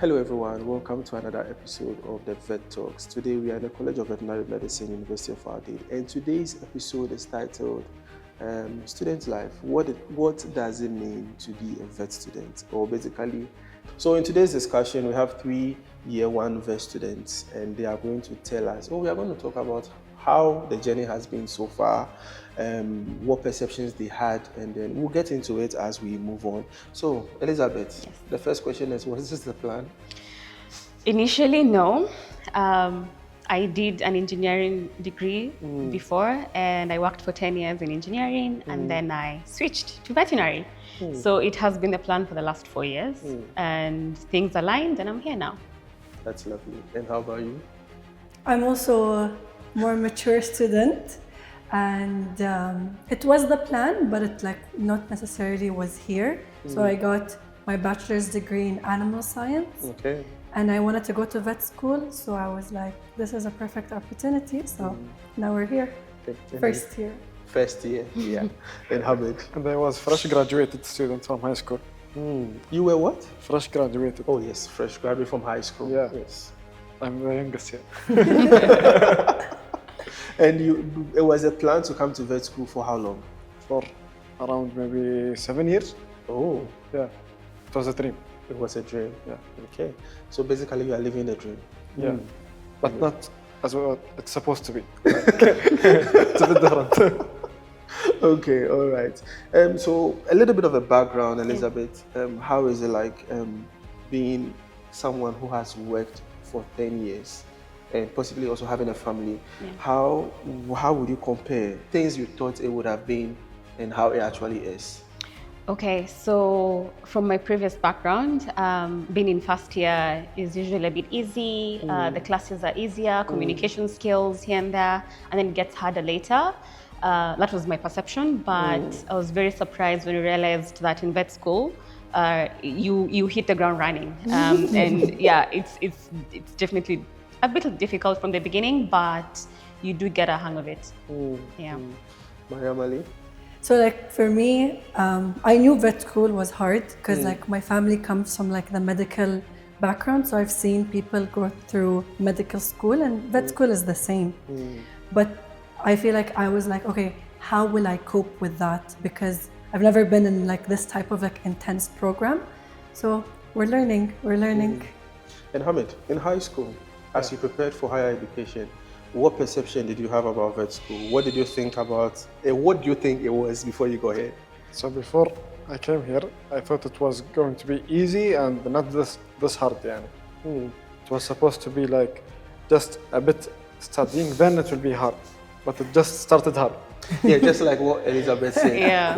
Hello everyone, welcome to another episode of the Vet Talks. Today we are in the College of Veterinary Medicine, University of Ardade, and today's episode is titled Student Life. What does it mean to be a vet student? Or basically, so in today's discussion we have 3 year 1 vet students, and they are going to tell us, we are going to talk about how the journey has been so far, what perceptions they had, and then we'll get into it as we move on. So, Elizabeth, yes. The first question is, was this the plan? Initially, no. I did an engineering degree before, and I worked for 10 years in engineering, and then I switched to veterinary. So it has been the plan for the last 4 years, and things aligned, and I'm here now. That's lovely. And how about you? I'm also a more mature student, and it was the plan, but it not necessarily was here. So I got my bachelor's degree in animal science. Okay. And I wanted to go to vet school, so I was like, this is a perfect opportunity. So now we're here. First year. First year, yeah. And Hamid? And I was fresh graduated student from high school. You were what? Fresh graduated. Oh yes, fresh graduate from high school. Yeah. Yes. I'm the youngest here. And it was a plan to come to vet school for how long? For around maybe 7 years. Oh. Yeah. It was a dream. It was a dream. Yeah. Okay. So basically you are living the dream. Yeah. But not as well it's supposed to be. It's a bit different. Okay, all right. So a little bit of a background, Elizabeth. How is it like being someone who has worked for 10 years and possibly also having a family? Yeah. How would you compare things you thought it would have been and how it actually is? Okay, so from my previous background, being in first year is usually a bit easy. The classes are easier, communication skills here and there, and then it gets harder later. That was my perception, but I was very surprised when I realized that in vet school, you hit the ground running. And yeah, it's definitely a bit difficult from the beginning, but you do get a hang of it. Yeah. Mariam Ali? So for me, I knew vet school was hard because my family comes from the medical background. So I've seen people go through medical school, and vet school is the same. But I feel like I was okay, how will I cope with that? Because I've never been in this type of intense program. So we're learning. And Hamid, in high school, as you prepared for higher education, what perception did you have about vet school? What did you think about what do you think it was before you got here? So before I came here, I thought it was going to be easy and not this hard. It was supposed to be just a bit studying, then it will be hard. But it just started hard. Yeah, just like what Elizabeth said. Yeah.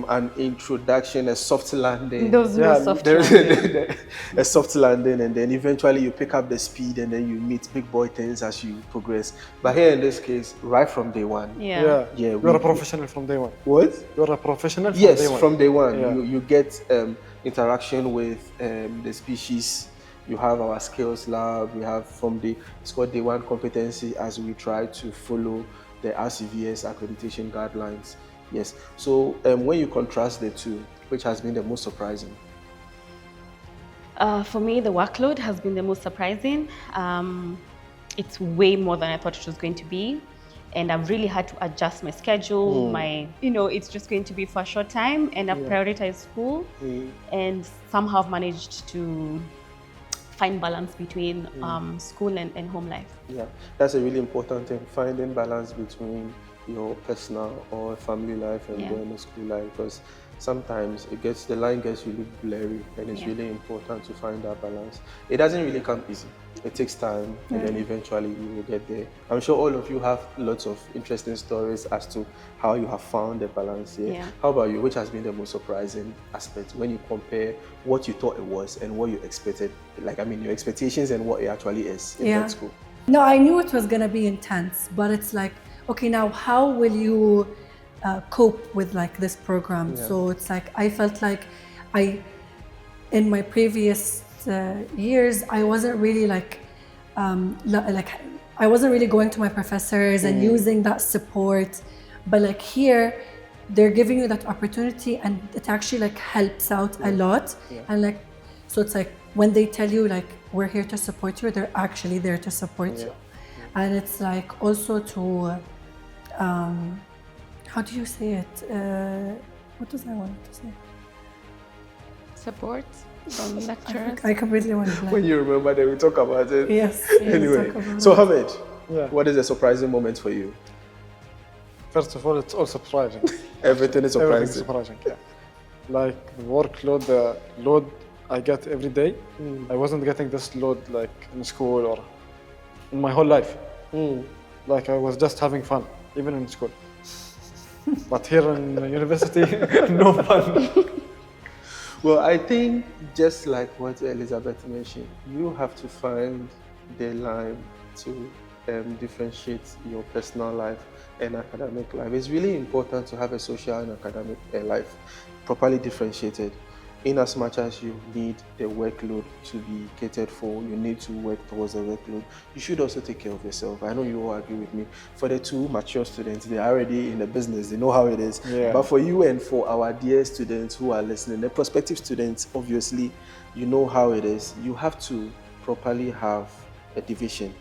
An introduction, a soft landing. Those were soft landing. A soft landing, and then eventually you pick up the speed, and then you meet big boy things as you progress. But here in this case, right from day one. Yeah. You're a professional from day one. What? You're a professional from yes, day one. from day one. Yeah. You get interaction with the species. You have our skills lab. We have it's called day one competency as we try to follow the RCVS accreditation guidelines. Yes. So when you contrast the two, which has been the most surprising? For me, the workload has been the most surprising. It's way more than I thought it was going to be. And I've really had to adjust my schedule. It's just going to be for a short time, and I've prioritized school. And somehow I've managed to find balance between school and home life. Yeah, that's a really important thing, finding balance between your personal or family life and then the school life, because sometimes the line gets really blurry, and it's really important to find that balance. It doesn't really come easy. It takes time, and then eventually you will get there. I'm sure all of you have lots of interesting stories as to how you have found the balance here. Yeah. How about you? Which has been the most surprising aspect when you compare what you thought it was and what you expected? Your expectations and what it actually is in vet school. No, I knew it was going to be intense, but it's okay, now how will you cope with this program? Yeah. So it's I felt in my previous years, I wasn't really I wasn't really going to my professors and using that support, but here they're giving you that opportunity, and it actually helps out a lot. And so it's when they tell you like we're here to support you, they're actually there to support you. And it's like also to how do you say it? What does I want to say? Support from lecturers. I completely went blank. When you remember, then we talk about it. Yes. Anyway, talk about so it. Hamid, Yeah. what is a surprising moment for you? First of all, it's all surprising. Everything is Everything surprising. is surprising, yeah. Like the workload, the load I get every day, I wasn't getting this load like in school or in my whole life. Like I was just having fun, even in school. But here in university, no fun. Well, I think just like what Elizabeth mentioned, you have to find the line to differentiate your personal life and academic life. It's really important to have a social and academic life properly differentiated. In as much as you need the workload to be catered for, you need to work towards the workload, you should also take care of yourself. I know you all agree with me. For the two mature students, they are already in the business, they know how it is. Yeah. But for you and for our dear students who are listening, the prospective students, obviously, you know how it is. You have to properly have a division.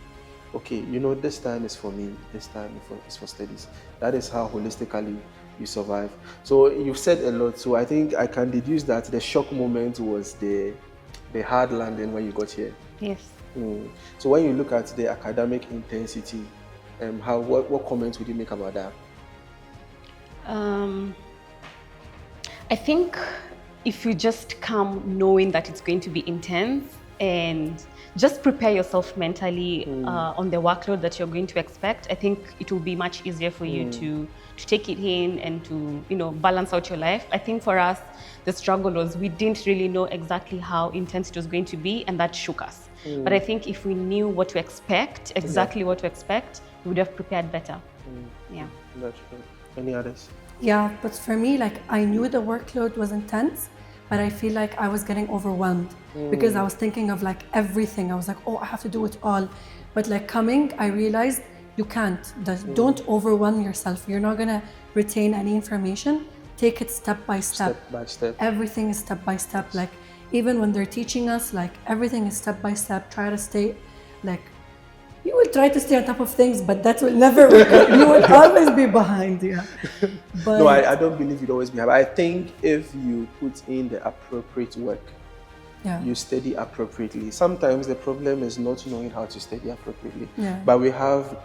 Okay, you know, this time is for me, this time is for studies. That is how holistically you survive. So you've said a lot, so I think I can deduce that the shock moment was the hard landing when you got here. Yes. So when you look at the academic intensity, what comments would you make about that? I think if you just come knowing that it's going to be intense and just prepare yourself mentally on the workload that you're going to expect, I think it will be much easier for you to take it in and to, you know, balance out your life. I think for us, the struggle was we didn't really know exactly how intense it was going to be, and that shook us. But I think if we knew what to expect, exactly what to expect, we would have prepared better. Yeah. That's true. Any others? Yeah, but for me, like I knew the workload was intense, but I feel like I was getting overwhelmed because I was thinking of like everything. I was like, oh, I have to do it all. But like coming, I realized you can't. Don't overwhelm yourself. You're not gonna retain any information. Take it step by step. Step by step. Everything is step by step. Like even when they're teaching us, like everything is step by step. Try to stay, like you will try to stay on top of things, but that will never work. You will always be behind. Yeah. But No, I don't believe you'd always be happy. I think if you put in the appropriate work, you study appropriately. Sometimes the problem is not knowing how to study appropriately. But we have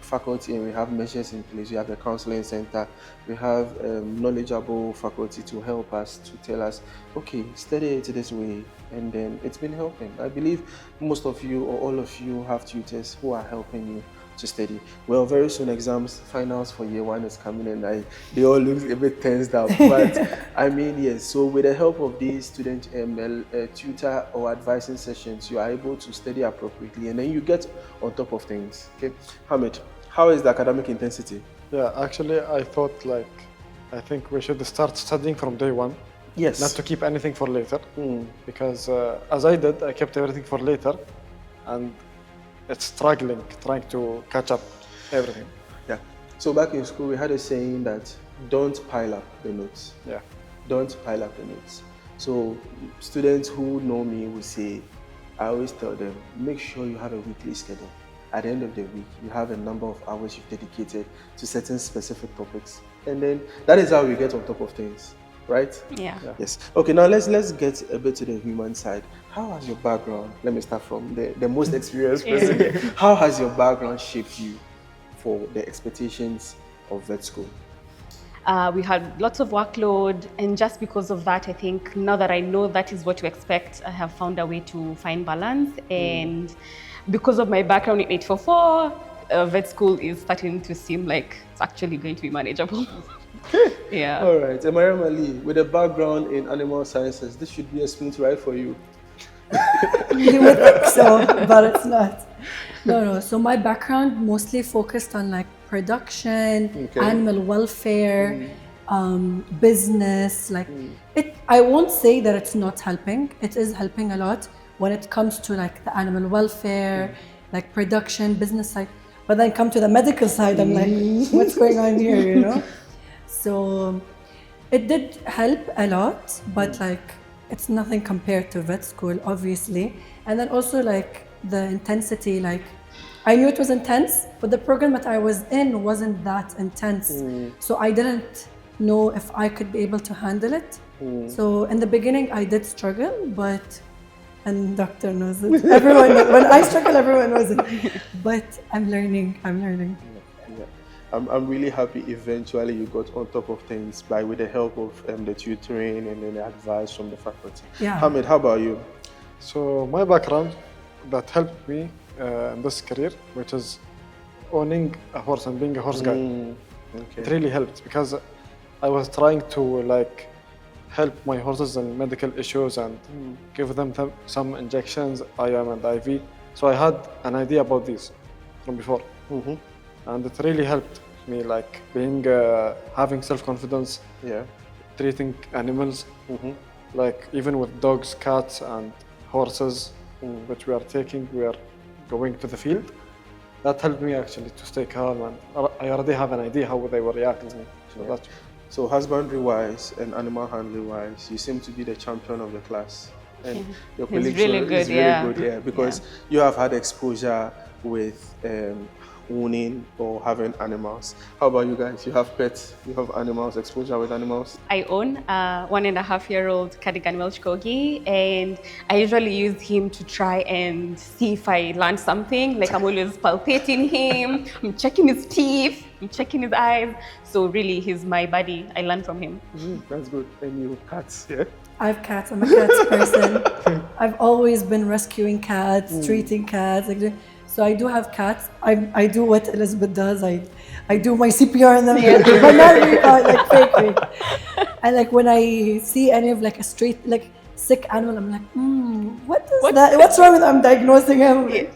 faculty and we have measures in place. We have a counseling center. We have knowledgeable faculty to help us, to tell us, okay, study it this way. And then it's been helping. I believe most of you or all of you have tutors who are helping you to study. Well, very soon exams, finals for year one is coming and they all look a bit tensed up. But I mean, yes, so with the help of these student tutor or advising sessions, you are able to study appropriately and then you get on top of things. Okay, Hamid, how is the academic intensity? Yeah, actually, I thought like, I think we should start studying from day one. Yes. Not to keep anything for later. Because as I did, I kept everything for later. And it's struggling, trying to catch up everything. Yeah. So back in school, we had a saying that don't pile up the notes. Yeah. Don't pile up the notes. So students who know me will say, I always tell them, make sure you have a weekly schedule. At the end of the week, you have a number of hours you've dedicated to certain specific topics. And then that is how we get on top of things, right? Yeah. Yes. Okay, now let's get a bit to the human side. How has your background, let me start from the most experienced person here. How has your background shaped you for the expectations of vet school? We had lots of workload, and just because of that, I think now that I know that is what to expect, I have found a way to find balance. And because of my background in 844, vet school is starting to seem like it's actually going to be manageable. Yeah. All right, Mariam Ali, with a background in animal sciences, this should be a smooth ride for you. You would think so, but it's not. No. So my background mostly focused on like production, animal welfare, business. Like I won't say that it's not helping. It is helping a lot when it comes to like the animal welfare, like production, business side. But then come to the medical side, I'm like, what's going on here, you know? So it did help a lot, but like it's nothing compared to vet school, obviously. And then also like the intensity, like I knew it was intense, but the program that I was in wasn't that intense. So I didn't know if I could be able to handle it. So in the beginning, I did struggle, and doctor knows it. Everyone, when I struggle, everyone knows it. But I'm learning. Yeah. I'm really happy eventually you got on top of things with the help of the tutoring and then the advice from the faculty. Yeah. Hamid, how about you? So my background that helped me in this career, which is owning a horse and being a horse guy. Okay. It really helped because I was trying to like help my horses in medical issues and give them some injections, IM and IV. So I had an idea about these from before. And it really helped me, like being having self-confidence, treating animals, like even with dogs, cats, and horses, which we are going to the field. That helped me actually to stay calm, and I already have an idea how they will react. So husbandry-wise and animal handling-wise, you seem to be the champion of the class. And your colleagues really good, good, because you have had exposure with owning or having animals. How about you guys? You have pets, you have animals, exposure with animals? I own a 1.5-year-old Cardigan Welsh Corgi, and I usually use him to try and see if I learn something. Like I'm always palpating him, I'm checking his teeth, I'm checking his eyes. So really, he's my buddy. I learn from him. That's good. And you, cats, yeah? I have cats. I'm a cats person. I've always been rescuing cats, treating cats. So I do have cats. I do what Elizabeth does. I do my CPR on them, but not really, like fake. And like when I see any of like a straight, like sick animal, I'm like, that? What's wrong with him? I'm diagnosing him.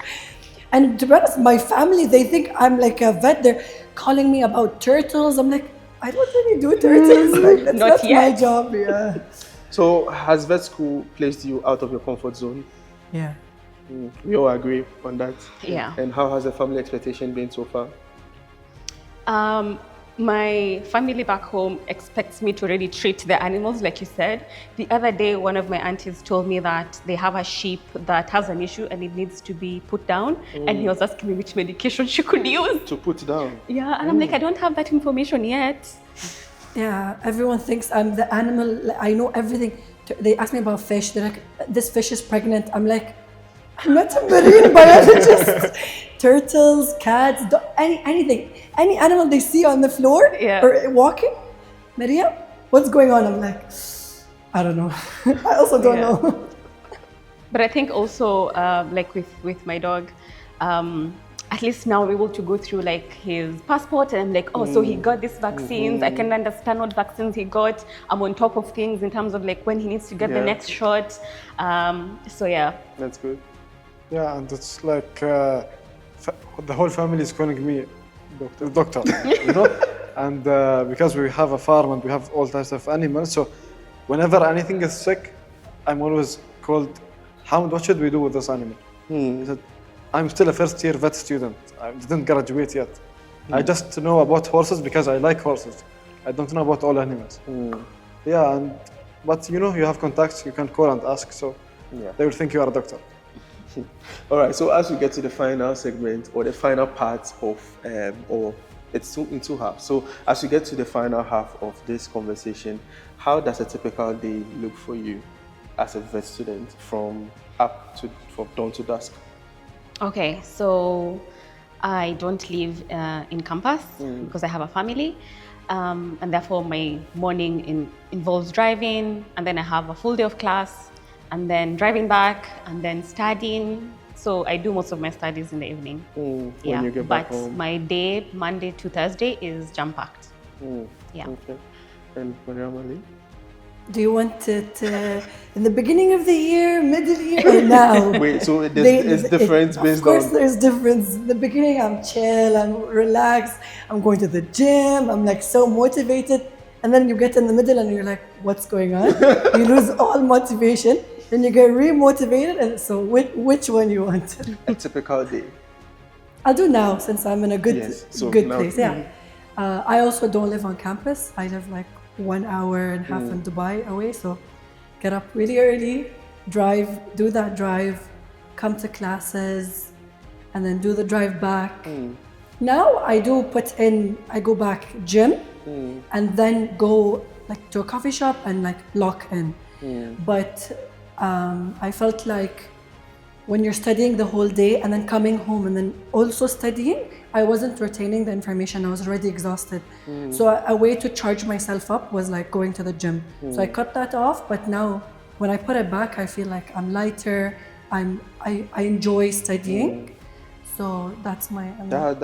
And to be honest, my family, they think I'm like a vet. They're calling me about turtles. I'm like, I don't really do turtles. Like, that's not my job. Yeah. So has vet school placed you out of your comfort zone? Yeah. We all agree on that. Yeah. And how has the family expectation been so far? My family back home expects me to really treat the animals, like you said. The other day, one of my aunties told me that they have a sheep that has an issue and it needs to be put down. And he was asking me which medication she could use. To put down? Yeah, and I'm like, I don't have that information yet. Yeah, everyone thinks I'm the animal. I know everything. They ask me about fish. They're like, this fish is pregnant. I'm like, I'm not a marine biologist. Turtles, cats, anything. Any animal they see on the floor or walking. Maria, what's going on? I'm like, I don't know. I also don't know. But I think also, like with my dog, at least now we're able to go through like his passport and I'm like, oh, so he got these vaccines. I can understand what vaccines he got. I'm on top of things in terms of like when he needs to get the next shot. So yeah. That's good. Yeah, and it's like the whole family is calling me doctor, you know? And because we have a farm and we have all types of animals, so whenever anything is sick, I'm always called, Hamid, what should we do with this animal? I said, I'm still a first-year vet student. I didn't graduate yet. I just know about horses because I like horses. I don't know about all animals. Yeah, but you know, you have contacts, you can call and ask, so they will think you are a doctor. All right, so as we get to the final segment or the final part of, or it's in two halves. So as we get to the final half of this conversation, how does a typical day look for you as a vet student from dawn to dusk? Okay, so I don't live in campus because I have a family. And therefore my morning involves driving, and then I have a full day of class, and then driving back, and then studying. So I do most of my studies in the evening. When you get back home. My day, Monday to Thursday, is jam-packed. Yeah. Okay. And Mariam Ali? Do you want it in the beginning of the year, middle year, or now? Wait, so there's difference based on... Of course there's difference. In the beginning, I'm chill, I'm relaxed, I'm going to the gym, I'm like so motivated. And then you get in the middle and you're like, what's going on? You lose all motivation, then you get re-motivated. And so which one you want? A typical day. I'll do now since I'm in a good now, place. Yeah. I also don't live on campus. I live like 1.5 hours in Dubai away. So get up really early, do that drive, come to classes, and then do the drive back. Now I go back gym and then go like to a coffee shop and like lock in. But I felt like when you're studying the whole day and then coming home and then also studying, I wasn't retaining the information. I was already exhausted. So a way to charge myself up was like going to the gym. So I cut that off, but now when I put it back, I feel like I'm lighter. I enjoy studying. So that's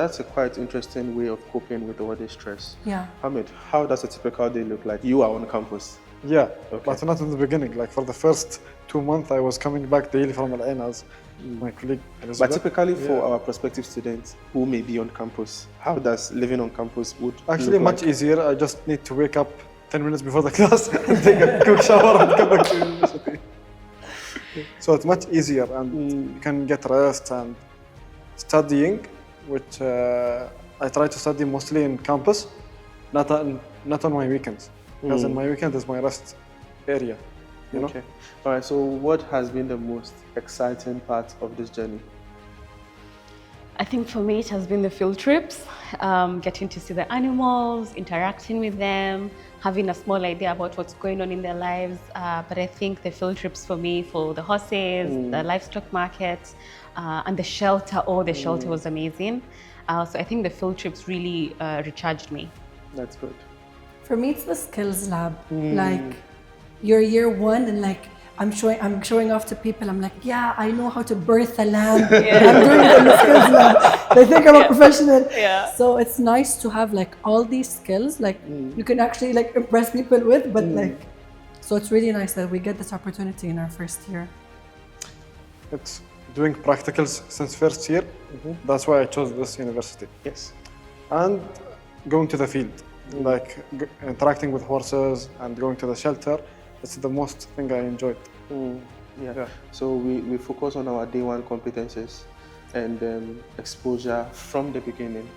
that's a quite interesting way of coping with all this stress. Yeah. Hamid, how does a typical day look like? You are on campus. Yeah, Okay. but not in the beginning. Like for the first 2 months, I was coming back daily from Al-Ain as my colleague But Elizabeth. typically for our prospective students who may be on campus, how does living on campus would Actually, look much like? easier. I just need to wake up 10 minutes before the class and take a quick shower and come back to university. So it's much easier and you can get rest and studying, which I try to study mostly in campus, not on my weekends. Because in my weekend is my rest area, you know? Okay. All right. So, what has been the most exciting part of this journey? I think for me it has been the field trips, getting to see the animals, interacting with them, having a small idea about what's going on in their lives. But I think the field trips for me, for the horses, the livestock markets, and the shelter, the shelter was amazing. So I think the field trips really recharged me. That's good. For me, it's the skills lab. Like, you're year one and like, I'm showing off to people. I'm like, yeah, I know how to birth a lamb. I'm doing it in the skills lab. They think I'm a professional. Yeah. So it's nice to have like all these skills, like you can actually like impress people with, but like, so it's really nice that we get this opportunity in our first year. It's doing practicals since first year. That's why I chose this university. Yes. And going to the field, like interacting with horses and going to the shelter. It's the most thing I enjoyed. Yeah. So we focus on our day one competences and exposure from the beginning.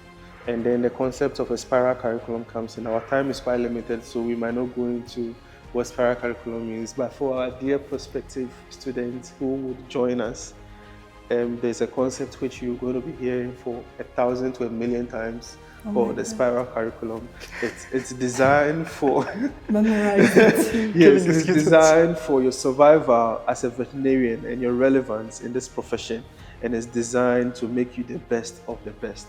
And then the concept of a spiral curriculum comes in. Our time is quite limited, so we might not go into what spiral curriculum means. But for our dear prospective students who would join us, there's a concept which you're going to be hearing for 1,000 to 1,000,000 times. Called the spiral curriculum. It's designed for Memorize it. yes, it's designed for your survival as a veterinarian and your relevance in this profession, and it's designed to make you the best of the best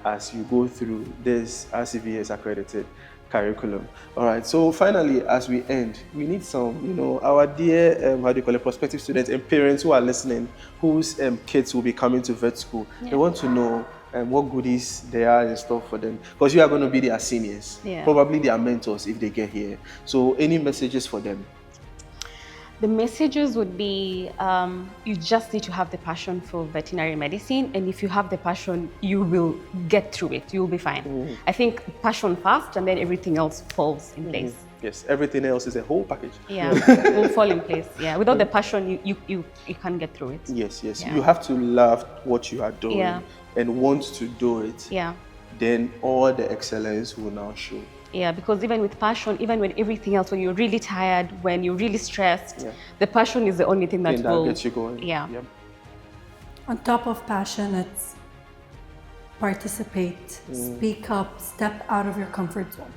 as you go through this RCVS accredited curriculum. All right, so finally, as we end, we need some, our dear, prospective students and parents who are listening, whose kids will be coming to vet school. Yeah. They want to know what goodies there are in store for them, because you are going to be their seniors, probably their mentors if they get here. So any messages for them? The messages would be, you just need to have the passion for veterinary medicine, and if you have the passion, you will get through it. You will be fine. I think passion first, and then everything else falls in place. Yes, everything else is a whole package. Yeah, it will fall in place. Yeah, without the passion, you can't get through it. Yes. Yeah. You have to love what you are doing and want to do it. Yeah. Then all the excellence will now show. Yeah, because even with passion, even when everything else, when you're really tired, when you're really stressed, the passion is the only thing that will get you going. Yeah. Yep. On top of passion, it's participate, speak up, step out of your comfort zone.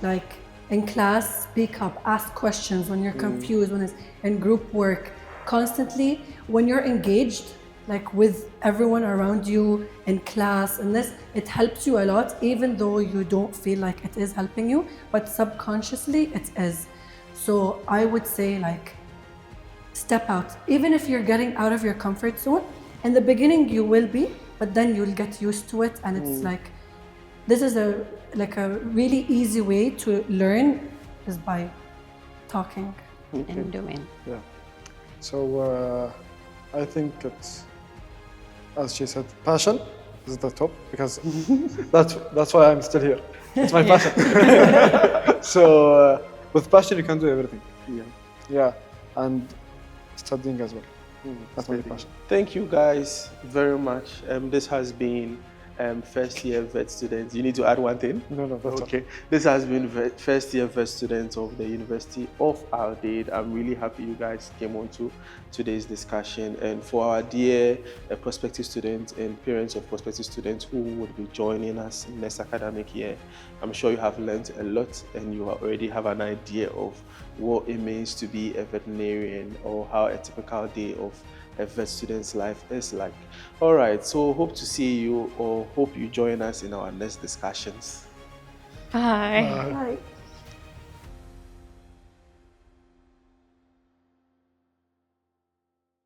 Like in class, speak up, ask questions when you're confused, when it's in group work, constantly. When you're engaged, like with everyone around you in class, and this, it helps you a lot, even though you don't feel like it is helping you, but subconsciously it is. So I would say, like, step out. Even if you're getting out of your comfort zone, in the beginning you will be, but then you'll get used to it, and it's like, this is a really easy way to learn is by talking and doing. Yeah. So I think it's, as she said, passion is the top, because that's why I'm still here. It's my passion. So with passion you can do everything. Yeah, and studying as well. That's my passion. Thank you guys very much. This has been first year vet students. You need to add one thing? No, that's okay. This has been first year vet students of the University of Aldade. I'm really happy you guys came on to today's discussion. And for our dear prospective students and parents of prospective students who would be joining us next academic year, I'm sure you have learned a lot and you already have an idea of what it means to be a veterinarian or how a typical day of a vet student's life is like. All right, so hope to see you or hope you join us in our next discussions. Bye. Bye.